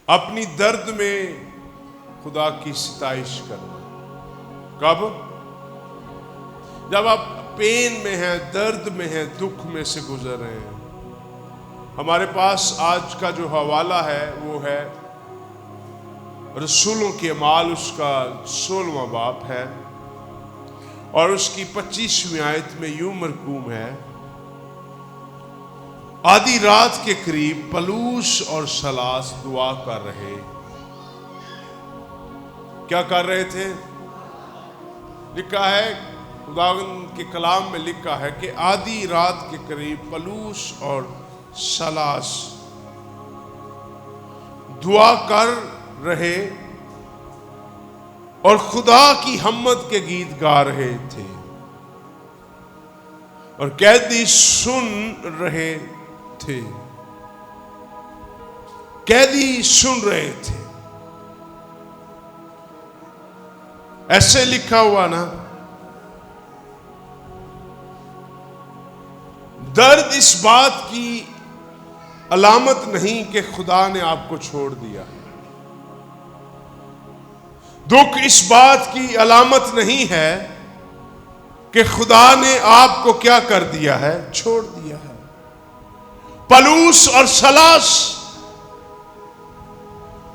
اپنی درد میں خدا کی ستائش کرنا. کب؟ جب آپ پین میں ہیں، درد میں ہیں، دکھ میں سے گزر رہے ہیں. ہمارے پاس آج کا جو حوالہ ہے وہ ہے رسولوں کے اعمال، اس کا 16واں باب ہے اور اس کی 25ویں آیت میں یوں مرقوم ہے: آدھی رات کے قریب پلوس اور سلاس دعا کر رہے. کیا کر رہے تھے؟ لکھا ہے، خداوند کے کلام میں لکھا ہے کہ آدھی رات کے قریب پلوس اور سلاس دعا کر رہے اور خدا کی حمد کے گیت گا رہے تھے اور قیدی سن رہے تھے. قیدی سن رہے تھے. ایسے لکھا ہوا نا، درد اس بات کی علامت نہیں کہ خدا نے آپ کو چھوڑ دیا. دکھ اس بات کی علامت نہیں ہے کہ خدا نے آپ کو کیا کر دیا ہے؟ چھوڑ دیا ہے. پلوس اور سلاس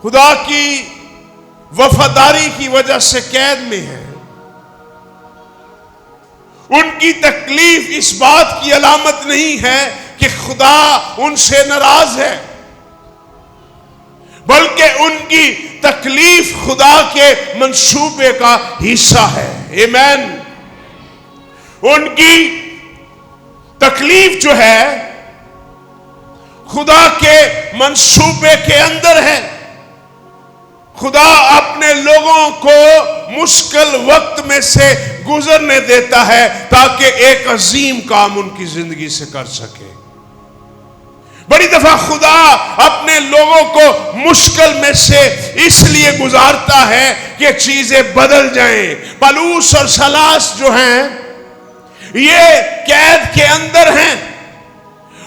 خدا کی وفاداری کی وجہ سے قید میں ہیں. ان کی تکلیف اس بات کی علامت نہیں ہے کہ خدا ان سے ناراض ہے، بلکہ ان کی تکلیف خدا کے منصوبے کا حصہ ہے. آمین. ان کی تکلیف جو ہے خدا کے منصوبے کے اندر ہے. خدا اپنے لوگوں کو مشکل وقت میں سے گزرنے دیتا ہے تاکہ ایک عظیم کام ان کی زندگی سے کر سکے. بڑی دفعہ خدا اپنے لوگوں کو مشکل میں سے اس لیے گزارتا ہے کہ چیزیں بدل جائیں. پلوس اور سلاس جو ہیں یہ قید کے اندر ہیں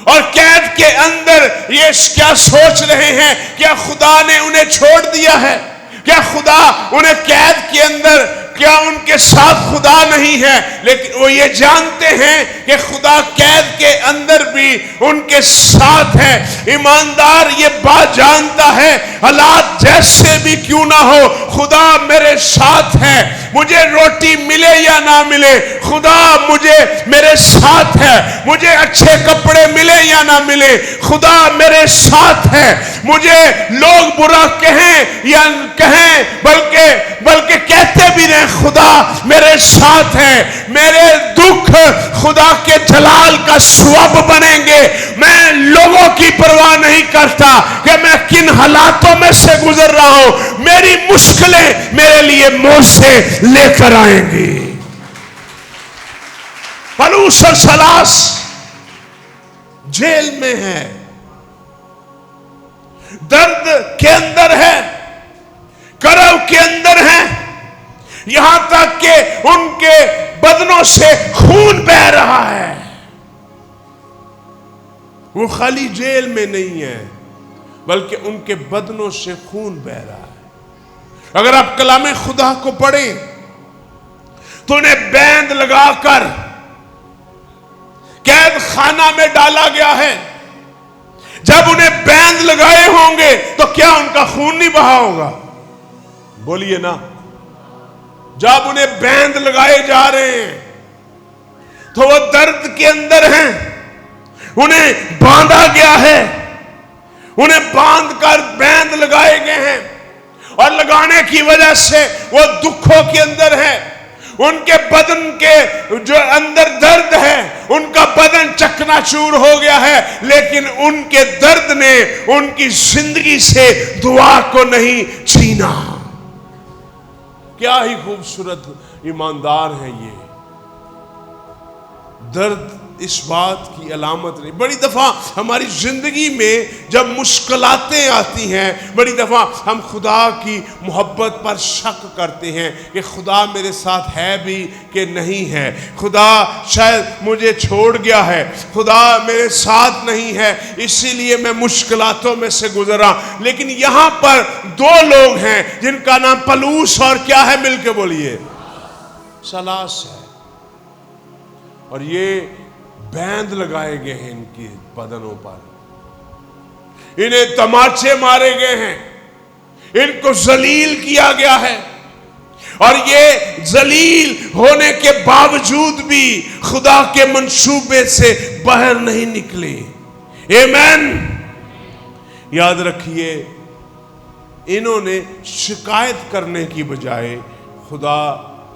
اور قید کے اندر یہ کیا سوچ رہے ہیں؟ کیا خدا نے انہیں چھوڑ دیا ہے؟ کیا خدا انہیں قید کے اندر، کیا ان کے ساتھ خدا نہیں ہے؟ لیکن وہ یہ جانتے ہیں کہ خدا قید کے اندر بھی ان کے ساتھ ہے. ایماندار یہ بات جانتا ہے، حالات جیسے بھی کیوں نہ ہو خدا میرے ساتھ ہے. مجھے روٹی ملے یا نہ ملے خدا مجھے میرے ساتھ ہے. مجھے اچھے کپڑے ملے یا نہ ملے خدا میرے ساتھ ہے. مجھے لوگ برا کہیں یا کہیں، بلکہ کہتے بھی رہیں خدا میرے ساتھ ہے. میرے دکھ خدا کے جلال کا سبب بنیں گے. میں لوگوں کی پرواہ نہیں کرتا کہ میں کن حالاتوں میں سے گزر رہا ہوں. میری مشکلیں میرے لیے موزے لے کر آئیں گی. پلوس اور سلاس جیل میں ہے، درد کے اندر ہے، کرب کے اندر ہے، یہاں تک کہ ان کے بدنوں سے خون بہہ رہا ہے. وہ خالی جیل میں نہیں ہے بلکہ ان کے بدنوں سے خون بہہ رہا ہے. اگر آپ کلام خدا کو پڑھیں تو انہیں بیند لگا کر قید خانہ میں ڈالا گیا ہے. جب انہیں بیند لگائے ہوں گے تو کیا ان کا خون نہیں بہا ہوگا؟ بولیے نا. جب انہیں بیند لگائے جا رہے ہیں تو وہ درد کے اندر ہیں. انہیں باندھا گیا ہے، انہیں باندھ کر بیند لگائے گئے ہیں اور لگانے کی وجہ سے وہ دکھوں کے اندر ہیں. ان کے بدن کے جو اندر درد ہے ان کا بدن چکنا چور ہو گیا ہے، لیکن ان کے درد نے ان کی زندگی سے دعا کو نہیں چھینا. کیا ہی خوبصورت ایماندار ہے یہ. درد اس بات کی علامت نہیں. بڑی دفعہ ہماری زندگی میں جب مشکلاتیں آتی ہیں، بڑی دفعہ ہم خدا کی محبت پر شک کرتے ہیں کہ خدا میرے ساتھ ہے بھی کہ نہیں ہے، خدا شاید مجھے چھوڑ گیا ہے، خدا میرے ساتھ نہیں ہے، اسی لیے میں مشکلاتوں میں سے گزرا. لیکن یہاں پر دو لوگ ہیں جن کا نام پلوس اور کیا ہے، مل کے بولیے، سلاس ہے. اور یہ بیند لگائے گئے ہیں ان کی بدنوں پر، انہیں تماچے مارے گئے ہیں، ان کو ذلیل کیا گیا ہے، اور یہ ذلیل ہونے کے باوجود بھی خدا کے منصوبے سے باہر نہیں نکلے. آمین. یاد رکھیے، انہوں نے شکایت کرنے کی بجائے خدا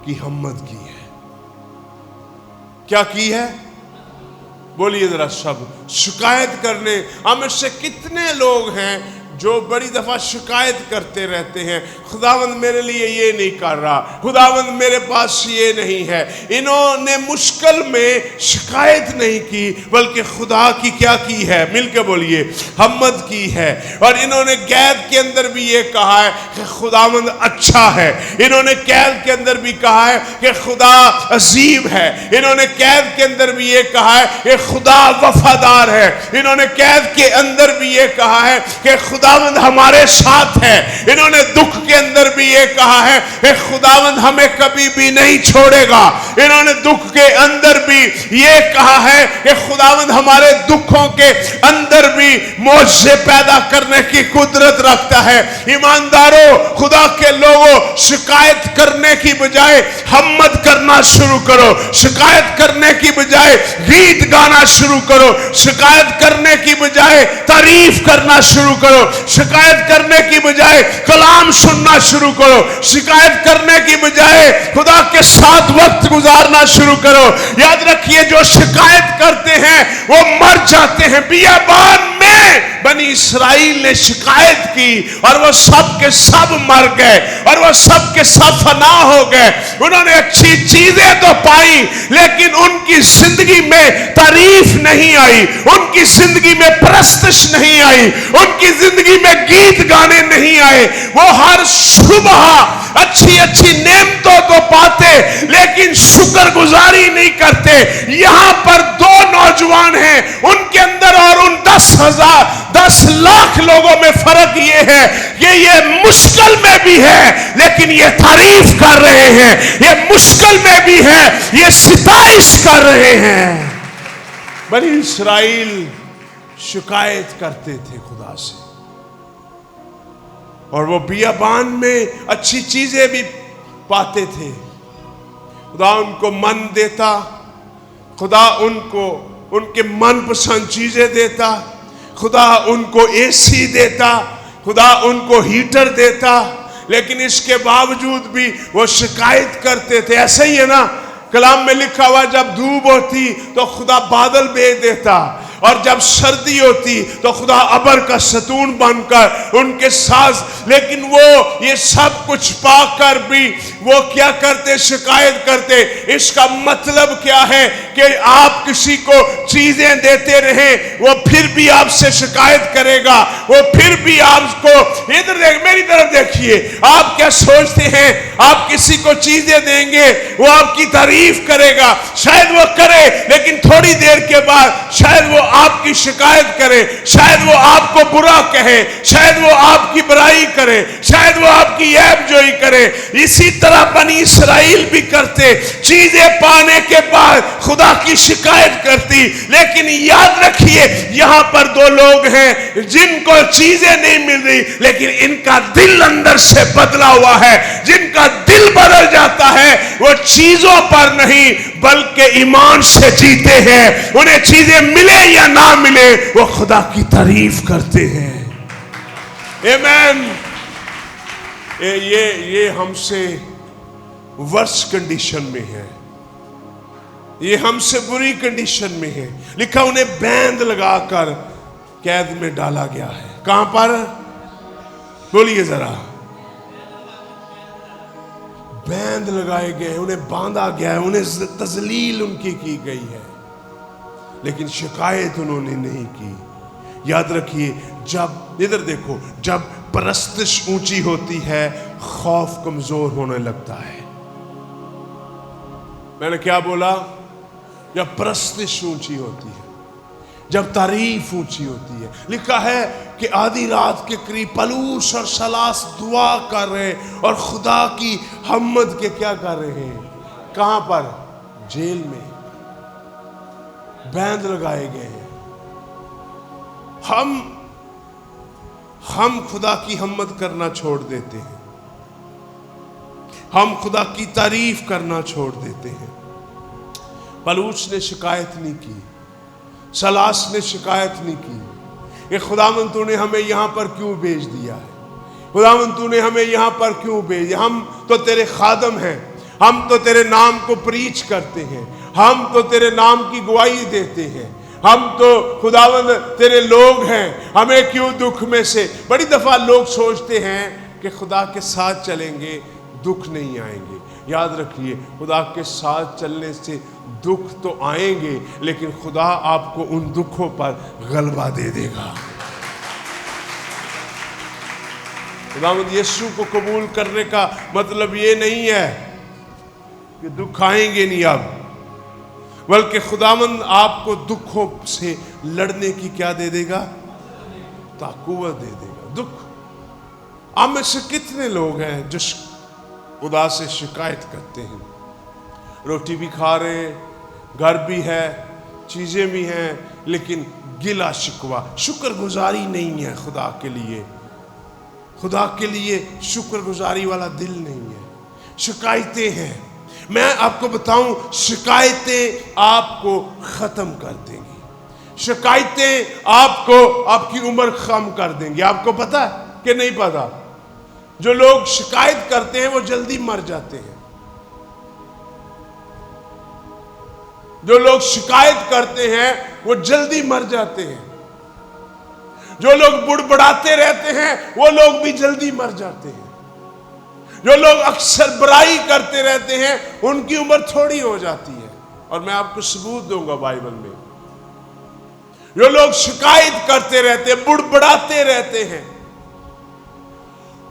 کی حمد کی ہے. کیا کی ہے؟ بولیے ذرا سب. شکایت کرنے. ہم اس سے کتنے لوگ ہیں جو بڑی دفعہ شکایت کرتے رہتے ہیں، خداوند میرے لیے یہ نہیں کر رہا، خداوند میرے پاس یہ نہیں ہے. انہوں نے مشکل میں شکایت نہیں کی بلکہ خدا کی کیا کی ہے، مل کے بولیے، حمد کی ہے. اور انہوں نے قید کے اندر بھی یہ کہا ہے کہ خداوند اچھا ہے. انہوں نے قید کے اندر بھی کہا ہے کہ خدا عظیم ہے. انہوں نے قید کے اندر بھی یہ کہا ہے کہ خدا وفادار ہے. انہوں نے قید کے اندر بھی یہ کہا ہے کہ خداوند ہمارے ساتھ ہے. انہوں نے دکھ کے اندر بھی یہ کہا ہے کہ خداوند ہمیں کبھی بھی نہیں چھوڑے گا. انہوں نے دکھ کے اندر بھی یہ کہا ہے کہ خداوند ہمارے دکھوں کے اندر بھی معجزے پیدا کرنے کی قدرت رکھتا ہے. ایمانداروں، خدا کے لوگوں، شکایت کرنے کی بجائے حمد کرنا شروع کرو. شکایت کرنے کی بجائے گیت گانا شروع کرو. شکایت کرنے کی بجائے تعریف کرنا شروع کرو. شکایت کرنے کی بجائے کلام سننا شروع کرو. شکایت کرنے کی بجائے خدا کے ساتھ وقت گزارنا شروع کرو. یاد رکھیے، جو شکایت کرتے ہیں وہ مر جاتے ہیں. بیابان میں بنی اسرائیل نے شکایت کی اور وہ سب کے سب مر گئے اور وہ سب کے سب فنا ہو گئے. انہوں نے اچھی چیزیں تو پائی لیکن ان کی زندگی میں تعریف نہیں آئی، ان کی زندگی میں پرستش نہیں آئی، ان کی زندگی میں گیت گانے نہیں آئے. وہ ہر صبح اچھی اچھی نعمتوں کو پاتے لیکن شکر گزاری نہیں کرتے. یہاں پر دو نوجوان ہیں، ان کے اندر اور ان 10 لاکھ لوگوں میں فرق یہ ہے کہ یہ مشکل میں بھی ہے لیکن یہ تعریف کر رہے ہیں. یہ مشکل میں بھی ہے، یہ ستائش کر رہے ہیں. بنی اسرائیل شکایت کرتے تھے خدا سے، اور وہ بیابان میں اچھی چیزیں بھی پاتے تھے. خدا ان کو من دیتا، خدا ان کو ان کے من پسند چیزیں دیتا، خدا ان کو اے سی دیتا، خدا ان کو ہیٹر دیتا، لیکن اس کے باوجود بھی وہ شکایت کرتے تھے. ایسا ہی ہے نا، کلام میں لکھا ہوا جب دھوپ ہوتی تو خدا بادل بھیج دیتا، اور جب سردی ہوتی تو خدا ابر کا ستون بن کر ان کے ساتھ. لیکن وہ یہ سب کچھ پا کر بھی وہ کیا کرتے؟ شکایت کرتے. اس کا مطلب کیا ہے کہ آپ کسی کو چیزیں دیتے رہیں، وہ پھر بھی آپ سے شکایت کرے گا، وہ پھر بھی آپ کو ادھر دیکھ، میری طرف دیکھیے. آپ کیا سوچتے ہیں آپ کسی کو چیزیں دیں گے وہ آپ کی تعریف کرے گا؟ شاید وہ کرے لیکن تھوڑی دیر کے بعد شاید وہ آپ کی شکایت کرے، شاید وہ آپ کو برا کہے، شاید وہ آپ کی برائی کرے، شاید وہ آپ کی عیب جوئی کرے. اسی طرح بنی اسرائیل بھی کرتے، چیزیں پانے کے بعد خدا کی شکایت کرتی. لیکن یاد رکھیے، یہاں پر دو لوگ ہیں جن کو چیزیں نہیں مل رہی لیکن ان کا دل اندر سے بدلا ہوا ہے. جن کا دل بدل جاتا ہے وہ چیزوں پر نہیں بلکہ ایمان سے جیتے ہیں. انہیں چیزیں ملے یا نہ ملے وہ خدا کی تعریف کرتے ہیں. آمین. یہ ہم سے ورس کنڈیشن میں ہے، یہ ہم سے بری کنڈیشن میں ہے. لکھا انہیں بیند لگا کر قید میں ڈالا گیا ہے. کہاں پر؟ بولیے ذرا. بیند لگائے گئے، انہیں باندھا گیا ہے، انہیں تذلیل ان کی گئی ہے. لیکن شکایت انہوں نے نہیں کی۔ یاد رکھیے، جب ادھر دیکھو، جب پرستش اونچی ہوتی ہے خوف کمزور ہونے لگتا ہے۔ میں نے کیا بولا؟ جب پرستش اونچی ہوتی ہے، جب تعریف اونچی ہوتی ہے۔ لکھا ہے کہ آدھی رات کے قریب پلوس اور سلاس دعا کر رہے اور خدا کی حمد کے کیا کر رہے ہیں؟ کہاں پر؟ جیل میں بند لگائے گئے ہیں۔ ہم خدا کی حمد کرنا چھوڑ دیتے ہیں، ہم خدا کی تعریف کرنا چھوڑ دیتے ہیں۔ پلوس نے شکایت نہیں کی، سلاس نے شکایت نہیں کی کہ خداوند تو نے ہمیں یہاں پر کیوں بھیج دیا ہے، خداوند تو نے ہمیں یہاں پر کیوں بھیجا؟ ہم تو تیرے خادم ہیں، ہم تو تیرے نام کو پریچ کرتے ہیں، ہم تو تیرے نام کی گواہی دیتے ہیں، ہم تو خداوند تیرے لوگ ہیں، ہمیں کیوں دکھ میں سے؟ بڑی دفعہ لوگ سوچتے ہیں کہ خدا کے ساتھ چلیں گے دکھ نہیں آئیں گے۔ یاد رکھیے، خدا کے ساتھ چلنے سے دکھ تو آئیں گے، لیکن خدا آپ کو ان دکھوں پر غلبہ دے دے گا۔ خداوند یسوع کو قبول کرنے کا مطلب یہ نہیں ہے کہ دکھ آئیں گے نہیں اب، بلکہ خداوند آپ کو دکھوں سے لڑنے کی کیا دے دے گا؟ طاقت دے دے گا۔ دکھ، ہم میں سے کتنے لوگ ہیں جو خدا سے شکایت کرتے ہیں؟ روٹی بھی کھا رہے، گھر بھی ہے، چیزیں بھی ہیں، لیکن گلا شکوہ، شکر گزاری نہیں ہے خدا کے لیے۔ خدا کے لیے شکر گزاری والا دل نہیں ہے، شکایتیں ہیں۔ میں آپ کو بتاؤں، شکایتیں آپ کو ختم کر دیں گی، شکایتیں آپ کو آپ کی عمر کم کر دیں گی۔ آپ کو پتا ہے کہ نہیں پتا؟ جو لوگ شکایت کرتے ہیں وہ جلدی مر جاتے ہیں۔ جو لوگ شکایت کرتے ہیں وہ جلدی مر جاتے ہیں۔ جو لوگ بڑبڑاتے رہتے ہیں وہ لوگ بھی جلدی مر جاتے ہیں۔ جو لوگ اکثر برائی کرتے رہتے ہیں ان کی عمر تھوڑی ہو جاتی ہے، اور میں آپ کو ثبوت دوں گا بائبل میں۔ جو لوگ شکایت کرتے رہتے ہیں، بڑبڑاتے رہتے ہیں،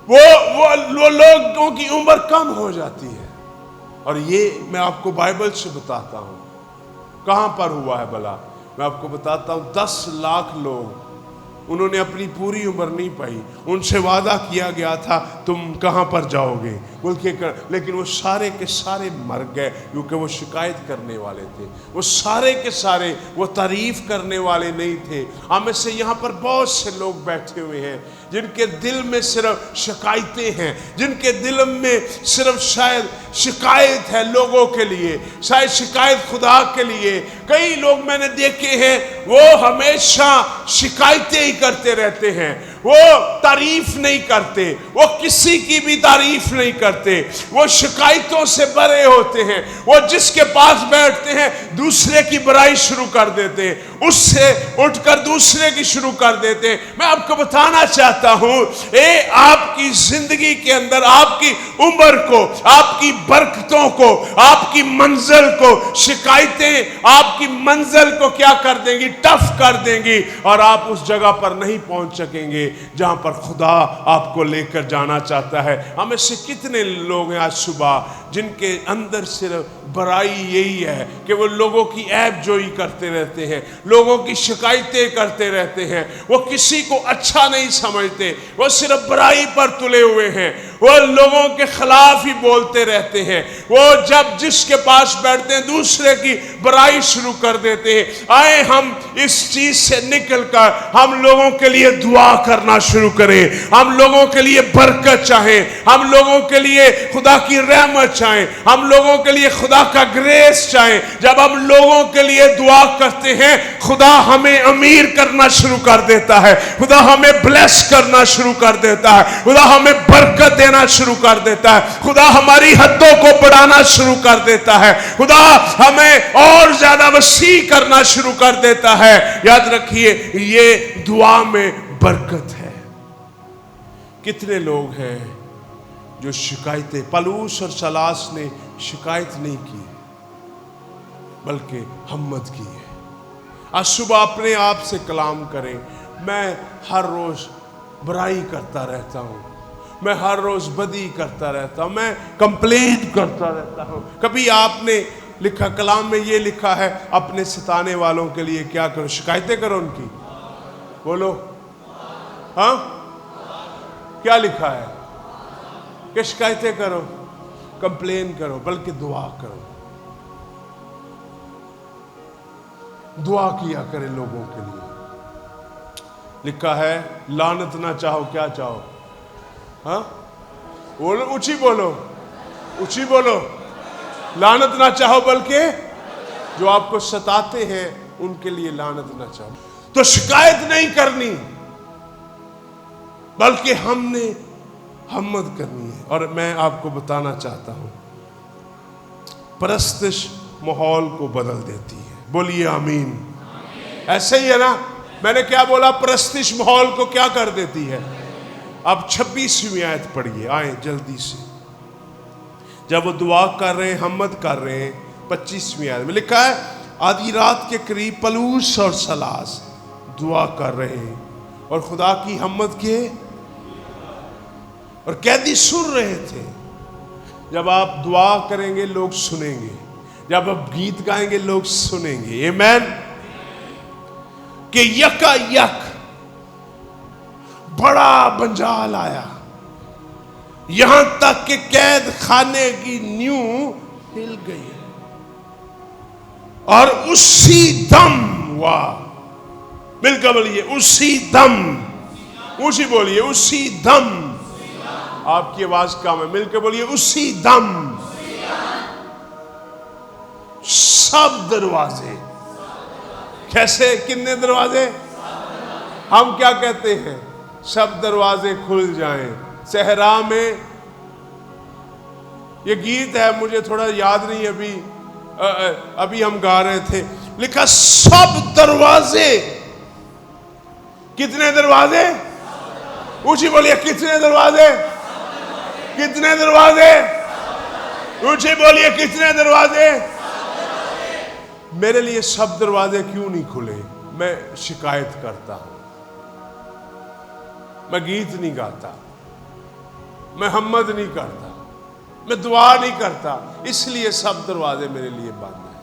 وہ لوگوں کی عمر کم ہو جاتی ہے۔ اور یہ میں آپ کو بائبل سے بتاتا ہوں۔ کہاں پر ہوا ہے بھلا؟ میں آپ کو بتاتا ہوں، 10 لاکھ لوگ انہوں نے اپنی پوری عمر نہیں پائی۔ ان سے وعدہ کیا گیا تھا تم کہاں پر جاؤ گے، لیکن وہ سارے کے سارے مر گئے، کیونکہ وہ شکایت کرنے والے تھے۔ وہ سارے کے سارے وہ تعریف کرنے والے نہیں تھے۔ ہم میں سے یہاں پر بہت سے لوگ بیٹھے ہوئے ہیں جن کے دل میں صرف شکایتیں ہیں، جن کے دل میں صرف شاید شکایت ہے لوگوں کے لیے، شاید شکایت خدا کے لیے۔ کئی لوگ میں نے دیکھے ہیں وہ ہمیشہ شکایتیں ہی کرتے رہتے ہیں، وہ تعریف نہیں کرتے، وہ کسی کی بھی تعریف نہیں کرتے، وہ شکایتوں سے بھرے ہوتے ہیں۔ وہ جس کے پاس بیٹھتے ہیں دوسرے کی برائی شروع کر دیتے ہیں، اس سے اٹھ کر دوسرے کی شروع کر دیتے ہیں۔ میں آپ کو بتانا چاہتا ہوں، آپ کی زندگی کے اندر آپ کی عمر کو، آپ کی برکتوں کو، آپ کی منزل کو شکایتیں آپ کی منزل کو کیا کر دیں گی؟ ٹف کر دیں گی، اور آپ اس جگہ پر نہیں پہنچ سکیں گے جہاں پر خدا آپ کو لے کر جانا چاہتا ہے۔ ہمیں سے کتنے لوگ ہیں آج صبح جن کے اندر صرف برائی یہی ہے کہ وہ لوگوں کی عیب جوئی کرتے رہتے ہیں، لوگوں کی شکایتیں کرتے رہتے ہیں، وہ کسی کو اچھا نہیں سمجھتے، وہ صرف برائی پر تلے ہوئے ہیں، وہ لوگوں کے خلاف ہی بولتے رہتے ہیں، وہ جب جس کے پاس بیٹھتے ہیں دوسرے کی برائی شروع کر دیتے ہیں۔ آئے ہم اس چیز سے نکل کر ہم لوگوں کے لیے دعا کرنا شروع کریں، ہم لوگوں کے لیے برکت چاہیں، ہم لوگوں کے لیے خدا کی رحمت چاہیں، ہم لوگوں کے لیے خدا کا گریس چاہیں۔ جب ہم لوگوں کے لیے دعا کرتے ہیں خدا ہمیں امیر کرنا شروع کر دیتا ہے، خدا ہمیں بلیس کرنا شروع کر دیتا ہے، خدا ہمیں برکت دینا شروع کر دیتا ہے، خدا ہماری حدوں کو بڑھانا شروع کر دیتا ہے، خدا ہمیں اور زیادہ وسیع کرنا شروع کر دیتا ہے۔ یاد رکھیے یہ دعا میں برکت ہے۔ کتنے لوگ ہیں جو شکایتیں، پلوس اور سلاس نے شکایت نہیں کی بلکہ حمد کی ہے۔ آج صبح اپنے آپ سے کلام کریں، میں ہر روز برائی کرتا رہتا ہوں، میں ہر روز بدی کرتا رہتا ہوں، میں کمپلین کرتا رہتا ہوں۔ کبھی آپ نے لکھا، کلام میں یہ لکھا ہے، اپنے ستانے والوں کے لیے کیا کرو؟ شکایتیں کرو ان کی۔ بولو ہاں، کیا لکھا ہے کہ شکایتیں کرو، کمپلین کرو، بلکہ دعا کرو۔ دعا کیا کرے لوگوں کے لیے۔ لکھا ہے لعنت نہ چاہو، کیا چاہو؟ ہاں بولو، اونچی بولو، اونچی بولو۔ لعنت نہ چاہو بلکہ جو آپ کو ستاتے ہیں ان کے لیے لعنت نہ چاہو۔ تو شکایت نہیں کرنی، بلکہ ہم نے حمد کرنی ہے۔ اور میں آپ کو بتانا چاہتا ہوں، پرستش ماحول کو بدل دیتی ہے۔ بولیے آمین۔ ایسے ہی ہے نا، میں نے کیا بولا؟ پرستش ماحول کو کیا کر دیتی ہے؟ اب 26ویں آیت پڑھیے، آئیں جلدی سے۔ جب وہ دعا کر رہے ہیں، حمد کر رہے ہیں، 25ویں آیت میں لکھا ہے، آدھی رات کے قریب پلوس اور سلاس دعا کر رہے ہیں اور خدا کی حمد کے، اور قیدی سن رہے تھے۔ جب آپ دعا کریں گے لوگ سنیں گے، جب آپ گیت گائیں گے لوگ سنیں گے۔ ایمین۔ کہ یکا یک بڑا بنجال آیا، یہاں تک کہ قید خانے کی نیو ہل گئی، اور اسی دم ہوا۔ مل کر بولیے اسی دم، اونچی بولیے اسی دم۔ آپ کی آواز کم ہے، مل کے بولیے اسی دم سب دروازے۔ کیسے؟ کتنے دروازے؟ ہم کیا کہتے ہیں؟ سب دروازے کھل جائیں۔ صحرا میں یہ گیت ہے، مجھے تھوڑا یاد نہیں، ابھی ہم گا رہے تھے، لکھا سب دروازے۔ کتنے دروازے؟ اونچی بولیے کتنے دروازے؟ کتنے دروازے؟ اونچی بولیے کتنے دروازے؟ میرے لیے سب دروازے کیوں نہیں کھلے؟ میں شکایت کرتا ہوں، میں گیت نہیں گاتا، میں حمد نہیں کرتا، میں دعا نہیں کرتا، اس لیے سب دروازے میرے لیے بند ہیں۔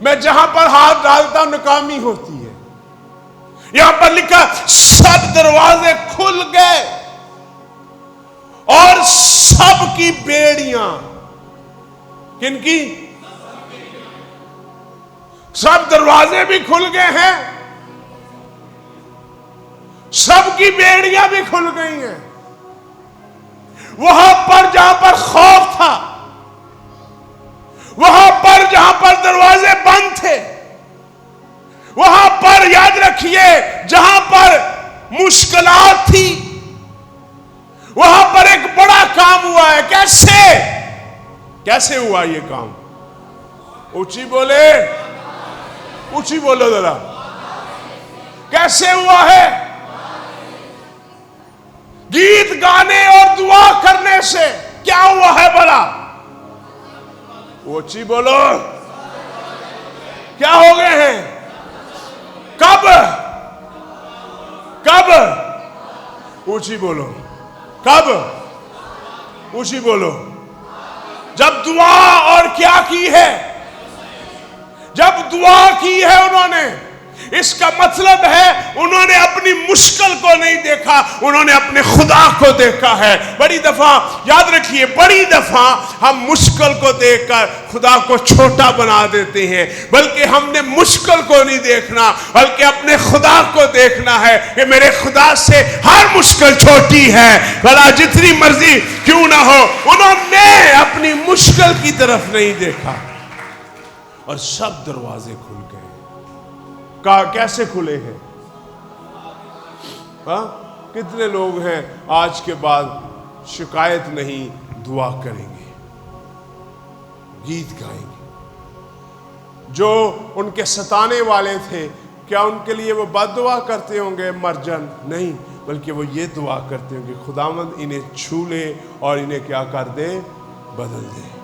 میں جہاں پر ہاتھ ڈالتا ہوں ناکامی ہوتی ہے۔ یہاں پر لکھا سب دروازے کھل گئے اور سب کی بیڑیاں، کن کی؟ سب دروازے بھی کھل گئے ہیں، سب کی بیڑیاں بھی کھل گئی ہیں۔ وہاں پر جہاں پر خوف تھا، وہاں پر جہاں پر دروازے بند تھے، وہاں پر یاد رکھیے جہاں پر مشکلات تھی، وہاں پر ایک بڑا کام ہوا ہے۔ کیسے ہوا یہ کام؟ اونچی بولے، اونچی بولو ذرا، کیسے ہوا ہے؟ گیت گانے اور دعا کرنے سے کیا ہوا ہے بھلا؟ اونچی بولو، کیا ہو گئے ہیں؟ کب؟ اونچی بولو، کب؟ اونچی بولو۔ جب دعا اور کیا کی ہے؟ جب دعا کی ہے انہوں نے، اس کا مطلب ہے انہوں نے اپنی مشکل کو نہیں دیکھا، انہوں نے اپنے خدا کو دیکھا ہے۔ بڑی دفعہ یاد رکھیے، بڑی دفعہ ہم مشکل کو دیکھ کر خدا کو چھوٹا بنا دیتے ہیں، بلکہ ہم نے مشکل کو نہیں دیکھنا، بلکہ اپنے خدا کو دیکھنا ہے کہ میرے خدا سے ہر مشکل چھوٹی ہے، بھلا جتنی مرضی کیوں نہ ہو۔ انہوں نے اپنی مشکل کی طرف نہیں دیکھا اور سب دروازے کھل گئے۔ کیسے کھلے ہیں؟ ہاں؟ کتنے لوگ ہیں آج کے بعد شکایت نہیں، دعا کریں گے، گیت گائیں گے؟ جو ان کے ستانے والے تھے، کیا ان کے لیے وہ بد دعا کرتے ہوں گے مرجن؟ نہیں، بلکہ وہ یہ دعا کرتے ہوں گے خداوند انہیں چھو لے اور انہیں کیا کر دے؟ بدل دے۔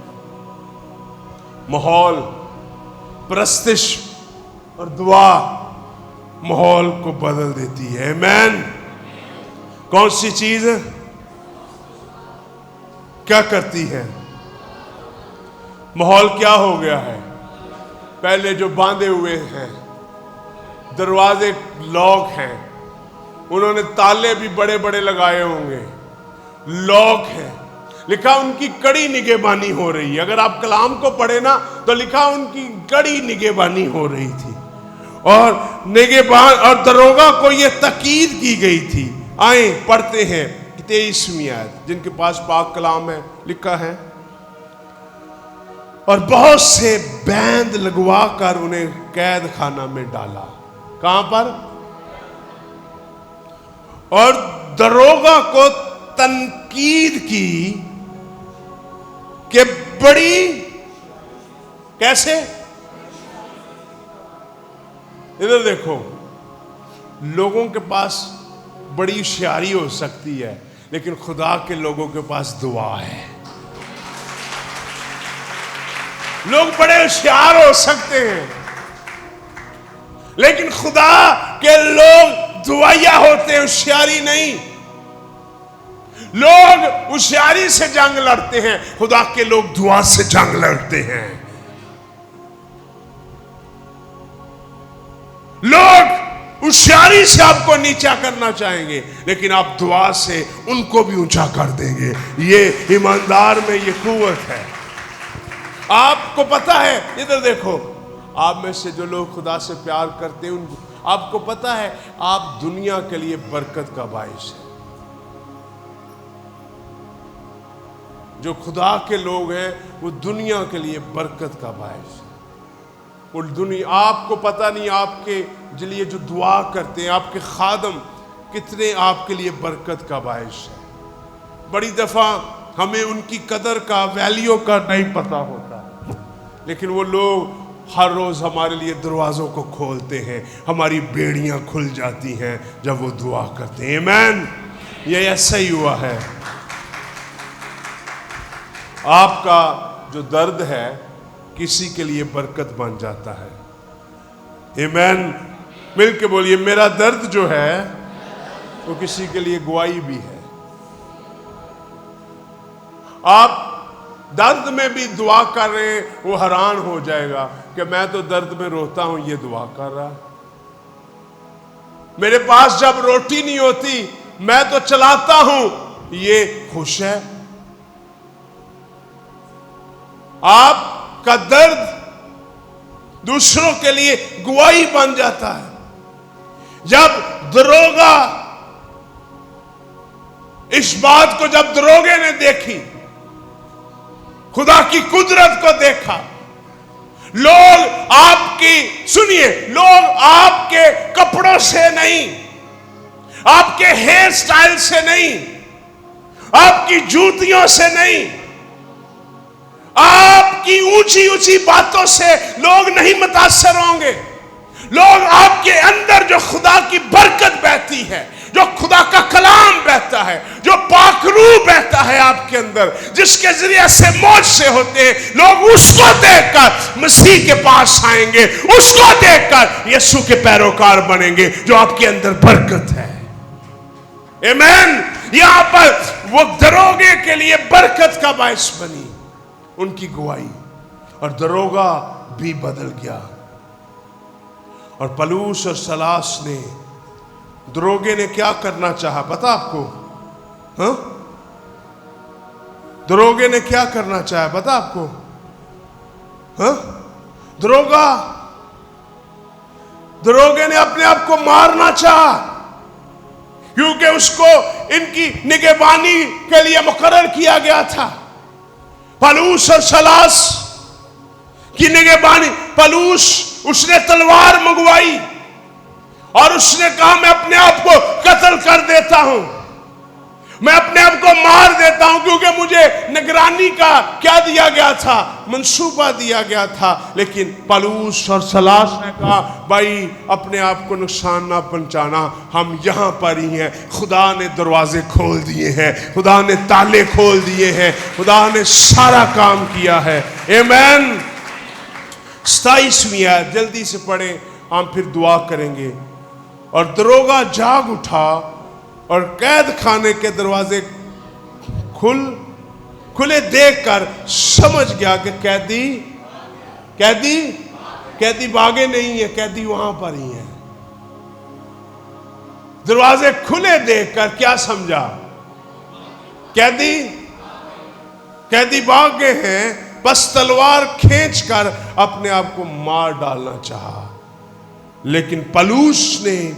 ماحول پرستش اور دعا ماحول کو بدل دیتی ہے. آمین. کون سی چیز کیا کرتی ہے؟ ماحول کیا ہو گیا ہے؟ پہلے جو باندھے ہوئے ہیں دروازے لاک ہیں، انہوں نے تالے بھی بڑے بڑے لگائے ہوں گے، لاک ہے، لکھا ان کی کڑی نگہبانی ہو رہی ہے. اگر آپ کلام کو پڑھیں نا تو لکھا ان کی کڑی نگہبانی ہو رہی تھی، اور نگہبان اور دروگا کو یہ تاکید کی گئی تھی. آئیں پڑھتے ہیں 23ویں آیت. جن کے پاس پاک کلام ہے لکھا ہے، اور بہت سے بند لگوا کر انہیں قید خانہ میں ڈالا. کہاں پر؟ اور دروگا کو تنقید کی کہ بڑی کیسے؟ ادھر دیکھو، لوگوں کے پاس بڑی ہوشیاری ہو سکتی ہے، لیکن خدا کے لوگوں کے پاس دعا ہے. لوگ بڑے ہوشیار ہو سکتے ہیں، لیکن خدا کے لوگ دعائیا ہوتے ہیں، ہوشیاری نہیں. لوگ ہوشیاری سے جنگ لڑتے ہیں، خدا کے لوگ دعا سے جنگ لڑتے ہیں. لوگ ہوشیاری سے آپ کو نیچا کرنا چاہیں گے، لیکن آپ دعا سے ان کو بھی اونچا کر دیں گے. یہ ایماندار میں یہ قوت ہے. آپ کو پتا ہے، ادھر دیکھو، آپ میں سے جو لوگ خدا سے پیار کرتے ہیں آپ کو پتا ہے آپ دنیا کے لیے برکت کا باعث ہے. جو خدا کے لوگ ہیں وہ دنیا کے لیے برکت کا باعث ہے. اور دنیا، آپ کو پتہ نہیں آپ کے لیے جو دعا کرتے ہیں آپ کے خادم کتنے آپ کے لیے برکت کا باعث ہے. بڑی دفعہ ہمیں ان کی قدر کا، ویلیو کا نہیں پتہ ہوتا، لیکن وہ لوگ ہر روز ہمارے لیے دروازوں کو کھولتے ہیں. ہماری بیڑیاں کھل جاتی ہیں جب وہ دعا کرتے ہیں. آمین. یہ ایسا ہی ہوا ہے. آپ کا جو درد ہے کسی کے لیے برکت بن جاتا ہے. آمین. مل کے بولیے، میرا درد جو ہے وہ کسی کے لیے گواہی بھی ہے. آپ درد میں بھی دعا کر رہے ہیں، وہ حیران ہو جائے گا کہ میں تو درد میں روتا ہوں، یہ دعا کر رہا. میرے پاس جب روٹی نہیں ہوتی میں تو چلاتا ہوں، یہ خوش ہے. آپ کا درد دوسروں کے لیے گواہی بن جاتا ہے. جب دروگا اس بات کو، جب دروگے نے دیکھی، خدا کی قدرت کو دیکھا، لوگ آپ کی، سنیے، لوگ آپ کے کپڑوں سے نہیں، آپ کے ہیئر سٹائل سے نہیں، آپ کی جوتیوں سے نہیں، آپ کی اونچی اونچی باتوں سے لوگ نہیں متاثر ہوں گے. لوگ آپ کے اندر جو خدا کی برکت بہتی ہے، جو خدا کا کلام بہتا ہے، جو پاک روح بہتا ہے آپ کے اندر، جس کے ذریعے سے موج سے ہوتے ہیں، لوگ اس کو دیکھ کر مسیح کے پاس آئیں گے، اس کو دیکھ کر یسوع کے پیروکار بنیں گے، جو آپ کے اندر برکت ہے. آمین. یہاں پر وہ دروگے کے لیے برکت کا باعث بنی ان کی گواہی، اور دروگا بھی بدل گیا. اور پلوس اور سلاس نے، دروگے نے کیا کرنا چاہا پتا آپ کو؟ ہاں، دروگے نے کیا کرنا چاہا پتا آپ کو؟ ہاں، دروگے نے اپنے آپ کو مارنا چاہا، کیونکہ اس کو ان کی نگہبانی کے لیے مقرر کیا گیا تھا. پلوس اور سلاس کی نگہبانی. پلوس، اس نے تلوار منگوائی اور اس نے کہا میں اپنے آپ کو قتل کر دیتا ہوں، میں اپنے آپ کو مار دیتا ہوں، کیونکہ مجھے نگرانی کا کیا دیا گیا تھا؟ منصوبہ دیا گیا تھا. لیکن پلوس اور سلاس نے کہا بھائی اپنے آپ کو نقصان نہ پہنچانا، ہم یہاں پر ہی ہیں. خدا نے دروازے کھول دیے ہیں، خدا نے تالے کھول دیے ہیں، خدا نے سارا کام کیا ہے. آمین. 27ویں آیت جلدی سے پڑھیں. ہم پھر دعا کریں گے. اور دروگا جاگ اٹھا اور قید خانے کے دروازے کھلے دیکھ کر سمجھ گیا کہ قیدی بھاگے نہیں ہیں، قیدی وہاں پر ہی ہیں. دروازے کھلے دیکھ کر کیا سمجھا؟ قیدی بھاگ گئے ہیں. بس تلوار کھینچ کر اپنے آپ کو مار ڈالنا چاہا، لیکن پولس نے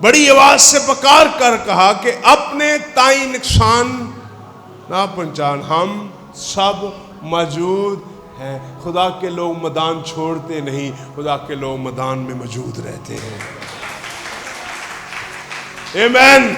بڑی آواز سے پکار کر کہا کہ اپنے تائیں نقصان نہ پہنچان، ہم سب موجود ہیں. خدا کے لوگ میدان چھوڑتے نہیں، خدا کے لوگ میدان میں موجود رہتے ہیں. آمین.